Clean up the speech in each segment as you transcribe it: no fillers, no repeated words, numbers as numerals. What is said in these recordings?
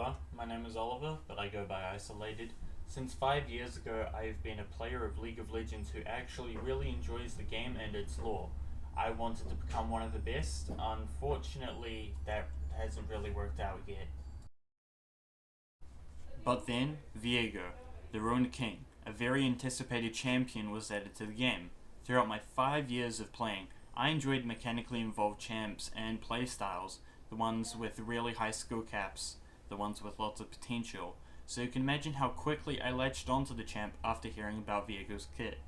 Konnichiwa, my name is Oliver, but I go by Isolated. Since 5 years ago, I've been a player of League of Legends who actually really enjoys the game and its lore. I wanted to become one of the best. Unfortunately, that hasn't really worked out yet. But then, Viego, the Ruined King, a very anticipated champion, was added to the game. Throughout my 5 years of playing, I enjoyed mechanically involved champs and playstyles, the ones with really high skill caps, the ones with lots of potential, so you can imagine how quickly I latched onto the champ after hearing about Viego's kit.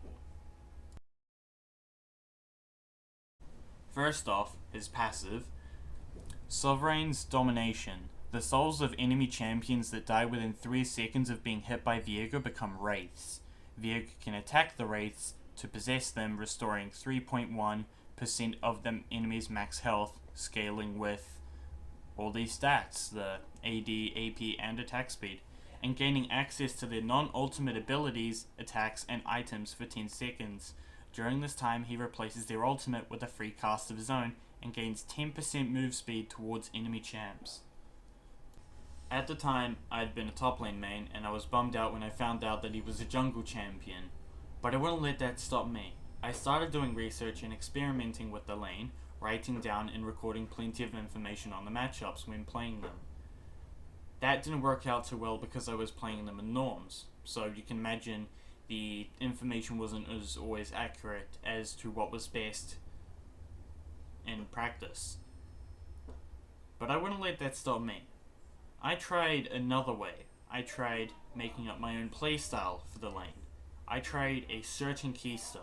First off, his passive, Sovereign's Domination. The souls of enemy champions that die within 3 seconds of being hit by Viego become wraiths. Viego can attack the wraiths to possess them, restoring 3.1% of the enemy's max health, scaling with all these stats, the AD, AP, and attack speed, and gaining access to their non-ultimate abilities, attacks, and items for 10 seconds. During this time, he replaces their ultimate with a free cast of his own and gains 10% move speed towards enemy champs. At the time, I had been a top lane main, and I was bummed out when I found out that he was a jungle champion. But I wouldn't let that stop me. I started doing research and experimenting with the lane, writing down and recording plenty of information on the matchups when playing them. That didn't work out too well because I was playing them in norms, so you can imagine the information wasn't as always accurate as to what was best in practice. But I wouldn't let that stop me. I tried another way. I tried making up my own playstyle for the lane. I tried a certain keystone.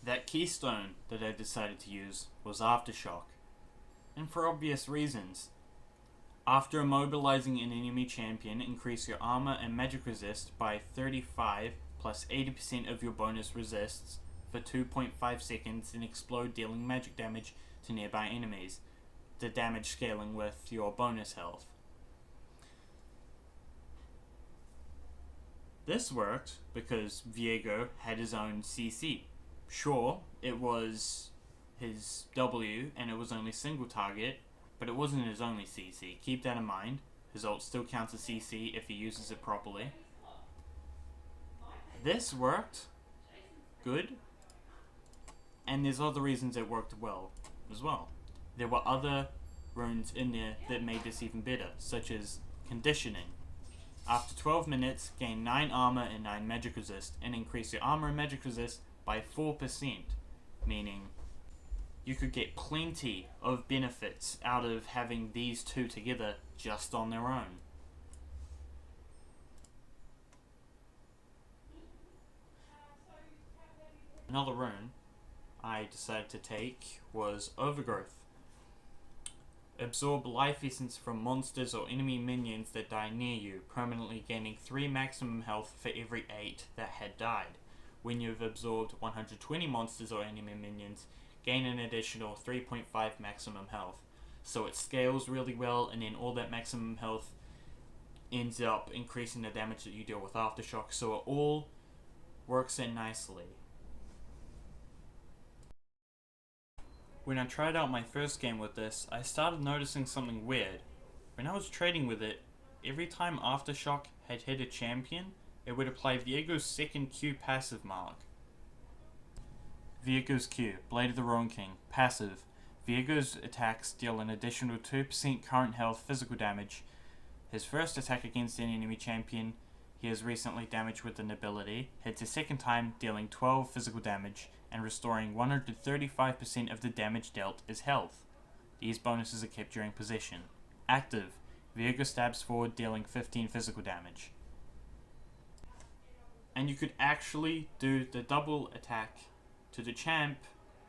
That keystone that I decided to use was Aftershock. And for obvious reasons. After immobilizing an enemy champion, increase your armor and magic resist by 35 plus 80% of your bonus resists for 2.5 seconds and explode, dealing magic damage to nearby enemies. The damage scaling with your bonus health. This worked because Viego had his own CC. Sure, it was his W and it was only single target, but it wasn't his only CC. Keep that in mind. His ult still counts as CC if he uses it properly. This worked good, and there's other reasons it worked well as well. There were other runes in there that made this even better, such as Conditioning. After 12 minutes, gain 9 armor and 9 magic resist, and increase your armor and magic resist by 4%, meaning you could get plenty of benefits out of having these two together just on their own. Another rune I decided to take was Overgrowth. Absorb life essence from monsters or enemy minions that die near you, permanently gaining 3 maximum health for every 8 that had died. When you've absorbed 120 monsters or enemy minions, gain an additional 3.5 maximum health. So it scales really well, and then all that maximum health ends up increasing the damage that you deal with Aftershock, so it all works in nicely. When I tried out my first game with this, I started noticing something weird. When I was trading with it, every time Aftershock had hit a champion, it would apply Viego's second Q passive mark. Viego's Q, Blade of the Ruined King, passive. Viego's attacks deal an additional 2% current health physical damage. His first attack against an enemy champion he has recently damaged with an ability hits a second time, dealing 12 physical damage and restoring 135% of the damage dealt as health. These bonuses are kept during possession. Active. Viego stabs forward, dealing 15 physical damage. And you could actually do the double attack to the champ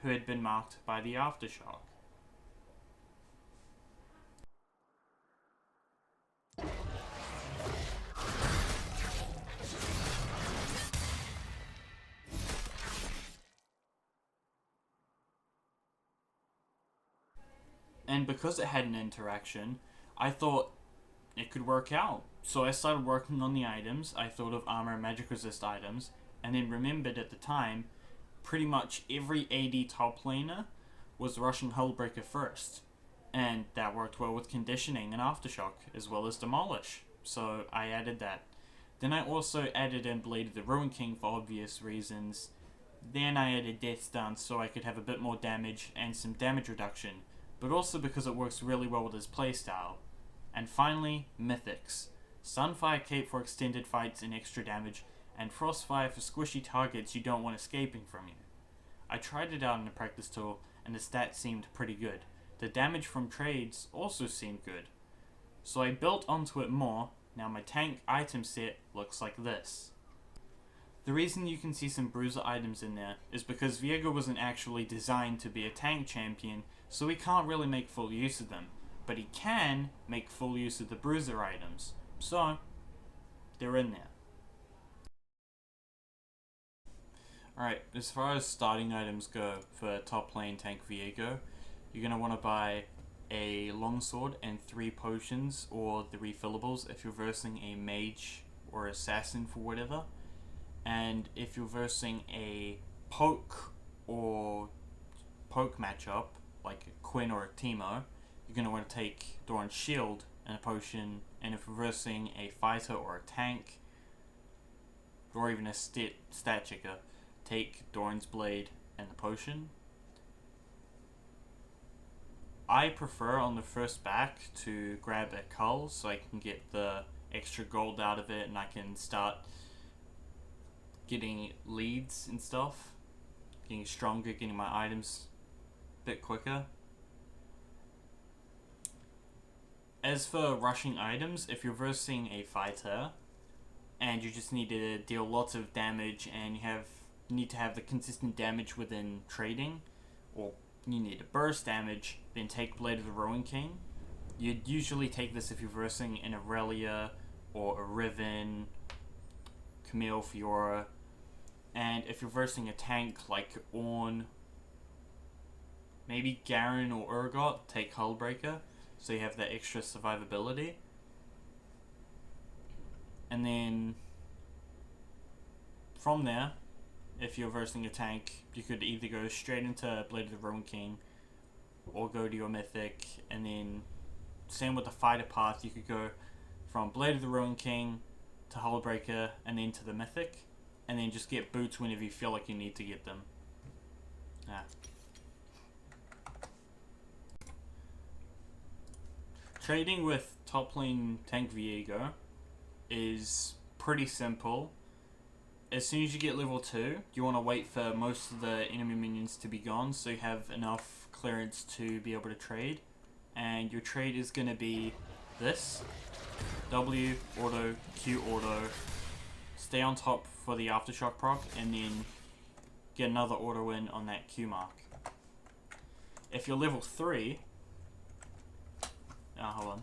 who had been marked by the Aftershock. And because it had an interaction, I thought it could work out. So I started working on the items. I thought of armor and magic resist items, and then remembered at the time, pretty much every AD top laner was rushing Hullbreaker first. And that worked well with conditioning and aftershock, as well as demolish. So I added that. Then I also added in Blade of the Ruin King for obvious reasons. Then I added Death Stance so I could have a bit more damage and some damage reduction, but also because it works really well with his playstyle. And finally, Mythics. Sunfire Cape for extended fights and extra damage, and Frostfire for squishy targets you don't want escaping from you. I tried it out in a practice tool, and the stats seemed pretty good. The damage from trades also seemed good. So I built onto it more. Now my tank item set looks like this. The reason you can see some bruiser items in there is because Viego wasn't actually designed to be a tank champion, so he can't really make full use of them. But he can make full use of the bruiser items, so they're in there. Alright, as far as starting items go for top lane tank Viego, you're going to want to buy a longsword and 3 potions or the refillables if you're versing a mage or assassin for whatever. And if you're versing a poke matchup, like a Quinn or a Teemo, you're going to want to take Doran's shield and a potion. And if you're versing a fighter or a tank, or even a stat checker, take Doran's blade and the potion. I prefer on the first back to grab a cull so I can get the extra gold out of it and I can start getting leads and stuff, getting stronger, getting my items a bit quicker. As for rushing items, if you're versing a fighter and you just need to deal lots of damage and you need to have the consistent damage within trading, or you need to burst damage, then take Blade of the Ruin King. You'd usually take this if you're versing an Aurelia or a Riven, Camille, Fiora. And if you're versing a tank like Ornn, maybe Garen or Urgot, take Hullbreaker, so you have that extra survivability. And then from there, if you're versing a tank, you could either go straight into Blade of the Ruin King or go to your Mythic, and then same with the fighter path, you could go from Blade of the Ruin King to Hullbreaker and then to the Mythic, and then just get boots whenever you feel like you need to get them. Trading with top lane tank Viego is pretty simple. As soon as you get level 2, you want to wait for most of the enemy minions to be gone so you have enough clearance to be able to trade. And your trade is going to be this. W, auto, Q, auto. Stay on top for the aftershock proc and then get another auto in on that Q mark. If you're level 3... hold on.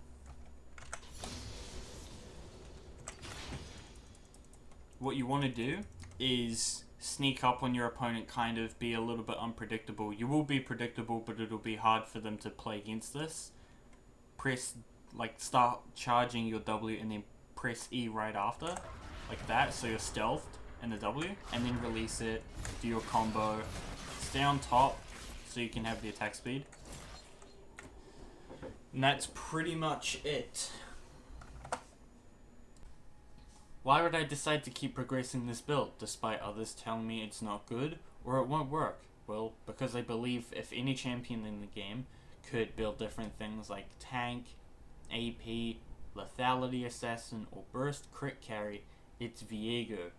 What you want to do is sneak up on your opponent, kind of be a little bit unpredictable. You will be predictable, but it'll be hard for them to play against this. Start charging your W and then press E right after, like that, so you're stealthed in the W, and then release it, do your combo, stay on top so you can have the attack speed. And that's pretty much it. Why would I decide to keep progressing this build, despite others telling me it's not good, or it won't work? Well, because I believe if any champion in the game could build different things like tank, AP, lethality assassin, or burst crit carry, it's Viego.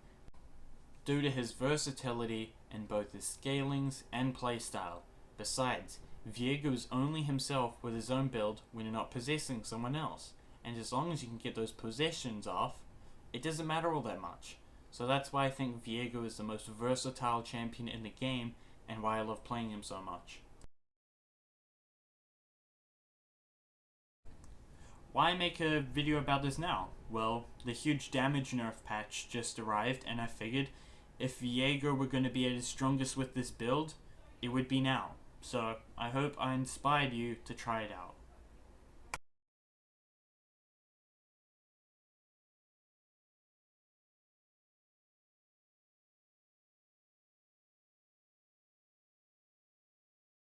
Due to his versatility in both his scalings and playstyle. Besides, Viego is only himself with his own build when you're not possessing someone else, and as long as you can get those possessions off, it doesn't matter all that much. So that's why I think Viego is the most versatile champion in the game, and why I love playing him so much. Why make a video about this now? Well, the huge damage nerf patch just arrived, and I figured if Viego were going to be at his strongest with this build, it would be now. So I hope I inspired you to try it out.